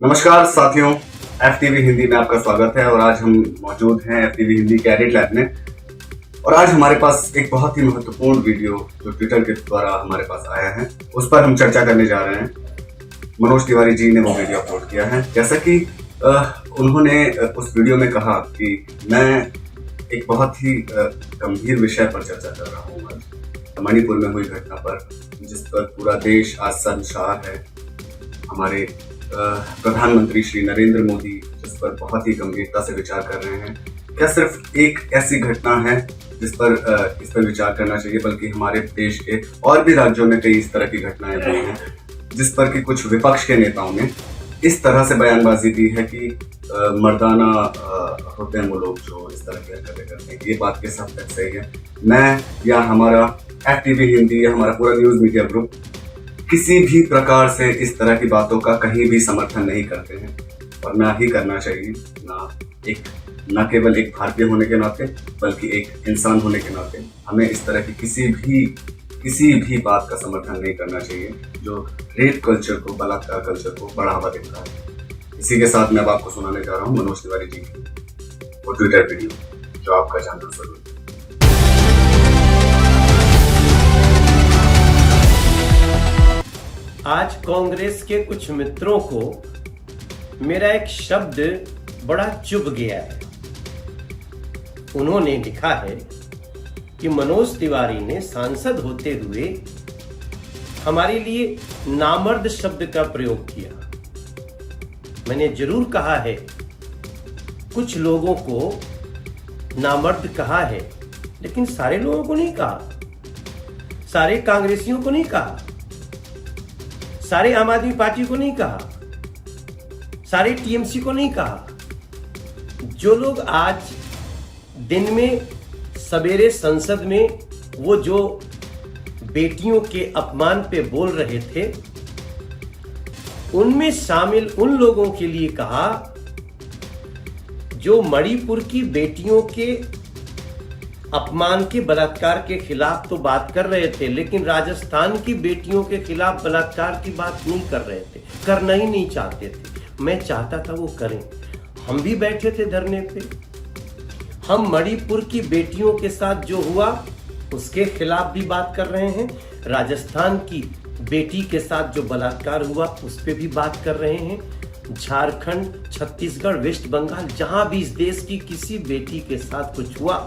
नमस्कार साथियों, FTV हिंदी में आपका स्वागत है। और आज हम मौजूद हैं FTV हिंदी के एडिट लैब में। और आज हमारे पास एक बहुत ही महत्वपूर्ण वीडियो जो ट्विटर के द्वारा हमारे पास आया है, उस पर हम चर्चा करने जा रहे हैं। मनोज तिवारी जी ने वो वीडियो अपलोड किया है। जैसा कि उन्होंने उस वीडियो में कहा कि मैं एक बहुत ही गंभीर विषय पर चर्चा कर रहा हूँ आज, मणिपुर में हुई घटना पर, जिस पर पूरा देश आज शर्मसार है। हमारे प्रधानमंत्री श्री नरेंद्र मोदी जिस पर बहुत ही गंभीरता से विचार कर रहे हैं। क्या सिर्फ एक ऐसी घटना है इस पर विचार करना चाहिए, बल्कि हमारे देश के और भी राज्यों में कई इस तरह की घटनाएं हुई हैं जिस पर कि कुछ विपक्ष के नेताओं ने इस तरह से बयानबाजी दी है कि मर्दाना होते हैं वो लोग जो इस तरह की हरकतें करते हैं। ये बात किस हद तक सही है? मैं या हमारा FTV हिंदी या हमारा पूरा न्यूज मीडिया ग्रुप किसी भी प्रकार से इस तरह की बातों का कहीं भी समर्थन नहीं करते हैं, और ना ही करना चाहिए। न केवल एक भारतीय होने के नाते, बल्कि एक इंसान होने के नाते हमें इस तरह की किसी भी बात का समर्थन नहीं करना चाहिए जो रेप कल्चर को, बलात्कार कल्चर को बढ़ावा देता है। इसी के साथ मैं अब आपको सुनाने जा रहा हूँ मनोज तिवारी जी की वो ट्विटर वीडियो जो आपका जानना जरूरी है। आज कांग्रेस के कुछ मित्रों को मेरा एक शब्द बड़ा चुभ गया है। उन्होंने लिखा है कि मनोज तिवारी ने सांसद होते हुए हमारे लिए नामर्द शब्द का प्रयोग किया। मैंने जरूर कहा है, कुछ लोगों को नामर्द कहा है, लेकिन सारे लोगों को नहीं कहा, सारे कांग्रेसियों को नहीं कहा, सारे आम आदमी पार्टी को नहीं कहा, सारे TMC को नहीं कहा। जो लोग आज दिन में सवेरे संसद में वो जो बेटियों के अपमान पे बोल रहे थे, उनमें शामिल उन लोगों के लिए कहा जो मणिपुर की बेटियों के अपमान के, बलात्कार के खिलाफ तो बात कर रहे थे, लेकिन राजस्थान की बेटियों के खिलाफ बलात्कार की बात नहीं कर रहे थे, करना ही नहीं चाहते थे। मैं चाहता था वो करें। हम भी बैठे थे धरने पे। हम मणिपुर की बेटियों के साथ जो हुआ उसके खिलाफ भी बात कर रहे हैं, राजस्थान की बेटी के साथ जो बलात्कार हुआ उस पर भी बात कर रहे हैं। झारखंड, छत्तीसगढ़, वेस्ट बंगाल, जहां भी इस देश की किसी बेटी के साथ कुछ हुआ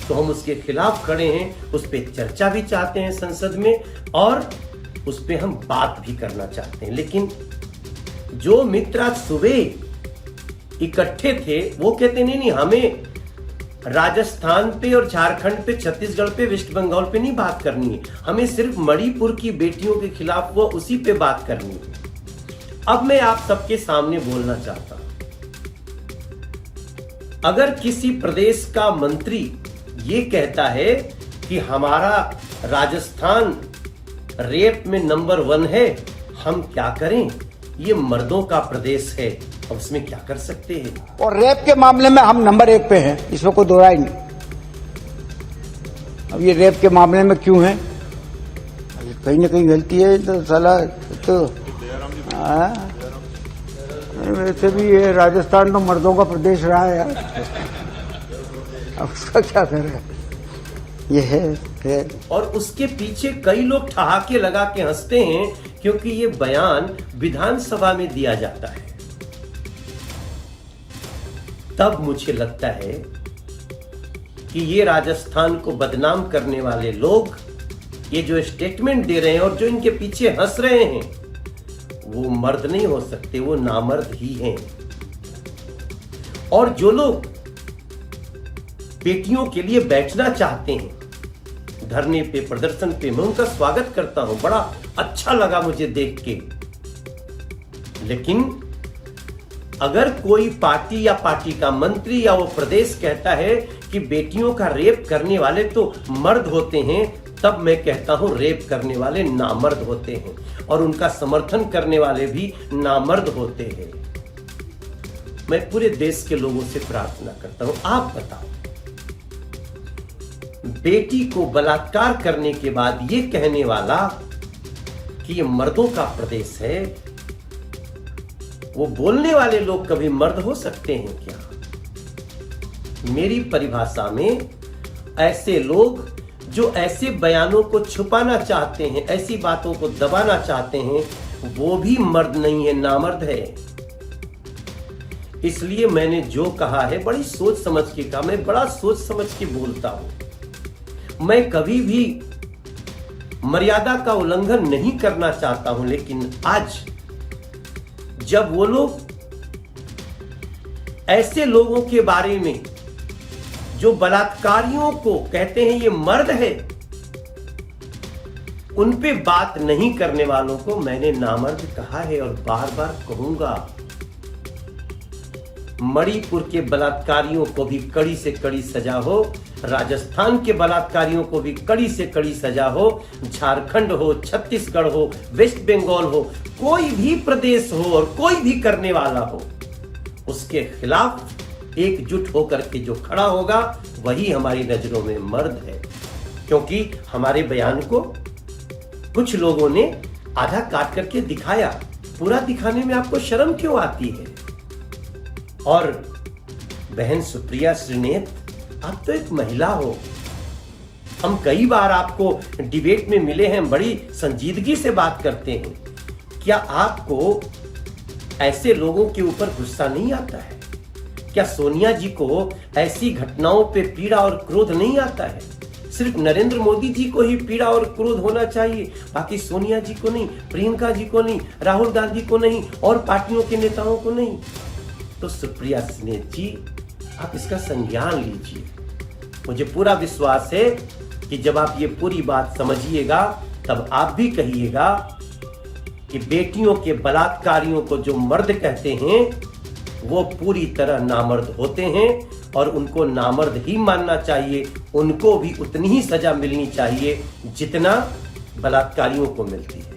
तो हम उसके खिलाफ खड़े हैं, उस पर चर्चा भी चाहते हैं संसद में, और उस पर हम बात भी करना चाहते हैं। लेकिन जो मित्र आज सुबह इकट्ठे थे वो कहते नहीं, हमें राजस्थान पे और झारखंड पे, छत्तीसगढ़ पे, वेस्ट बंगाल पे नहीं बात करनी है, हमें सिर्फ मणिपुर की बेटियों के खिलाफ वो उसी पे बात करनी है। अब मैं आप सबके सामने बोलना चाहता हूं, अगर किसी प्रदेश का मंत्री ये कहता है कि हमारा राजस्थान रेप में नंबर 1 है, हम क्या करें? ये मर्दों का प्रदेश है, अब उसमें क्या कर सकते हैं? और रेप के मामले में हम नंबर 1 पे हैं, इसमें कोई दो राय नहीं। अब ये रेप के मामले में क्यों है? कहीं ना कहीं गलती है तो साला तो वैसे भी ये राजस्थान तो मर्दों का प्रदेश रहा है यार। अब उसका क्या करें? ये है। और उसके पीछे कई लोग ठहाके लगा के हंसते हैं, क्योंकि ये बयान विधानसभा में दिया जाता है। तब मुझे लगता है कि ये राजस्थान को बदनाम करने वाले लोग ये जो स्टेटमेंट दे रहे हैं और जो इनके पीछे हंस रहे हैं, वो मर्द नहीं हो सकते, वो नामर्द ही हैं। और जो लोग बेटियों के लिए बैठना चाहते हैं धरने पे, प्रदर्शन पे, मैं उनका स्वागत करता हूं। बड़ा अच्छा लगा मुझे देख के। लेकिन अगर कोई पार्टी या पार्टी का मंत्री या वो प्रदेश कहता है कि बेटियों का रेप करने वाले तो मर्द होते हैं, तब मैं कहता हूं रेप करने वाले नामर्द होते हैं, और उनका समर्थन करने वाले भी नामर्द होते हैं। मैं पूरे देश के लोगों से प्रार्थना करता हूं, आप बताओ, बेटी को बलात्कार करने के बाद ये कहने वाला कि ये मर्दों का प्रदेश है, वो बोलने वाले लोग कभी मर्द हो सकते हैं क्या? मेरी परिभाषा में ऐसे लोग जो ऐसे बयानों को छुपाना चाहते हैं, ऐसी बातों को दबाना चाहते हैं, वो भी मर्द नहीं है, नामर्द है। इसलिए मैंने जो कहा है बड़ी सोच समझ के कहा, मैं बड़ा सोच समझ के बोलता हूं। मैं कभी भी मर्यादा का उल्लंघन नहीं करना चाहता हूं, लेकिन आज जब वो लोग ऐसे लोगों के बारे में जो बलात्कारियों को कहते हैं ये मर्द है, उन पे बात नहीं करने वालों को मैंने नामर्द कहा है और बार बार कहूंगा। मणिपुर के बलात्कारियों को भी कड़ी से कड़ी सजा हो, राजस्थान के बलात्कारियों को भी कड़ी से कड़ी सजा हो, झारखंड हो, छत्तीसगढ़ हो, वेस्ट बंगाल हो, कोई भी प्रदेश हो और कोई भी करने वाला हो, उसके खिलाफ एकजुट होकर के जो खड़ा होगा वही हमारी नजरों में मर्द है। क्योंकि हमारे बयान को कुछ लोगों ने आधा काट करके दिखाया, पूरा दिखाने में आपको शर्म क्यों आती है? और बहन सुप्रिया श्रीनेत, आप तो एक महिला हो, हम कई बार आपको डिबेट में मिले हैं, बड़ी संजीदगी से बात करते हैं। क्या आपको ऐसे लोगों के ऊपर गुस्सा नहीं आता है? क्या सोनिया जी को ऐसी घटनाओं पे पीड़ा और क्रोध नहीं आता है? सिर्फ नरेंद्र मोदी जी को ही पीड़ा और क्रोध होना चाहिए, बाकी सोनिया जी को नहीं, प्रियंका जी को नहीं, राहुल गांधी को नहीं, और पार्टियों के नेताओं को नहीं। तो सुप्रिया श्रीनेत जी, आप इसका संज्ञान लीजिए। मुझे पूरा विश्वास है कि जब आप ये पूरी बात समझिएगा तब आप भी कहिएगा कि बेटियों के बलात्कारियों को जो मर्द कहते हैं वो पूरी तरह नामर्द होते हैं और उनको नामर्द ही मानना चाहिए। उनको भी उतनी ही सजा मिलनी चाहिए जितना बलात्कारियों को मिलती है।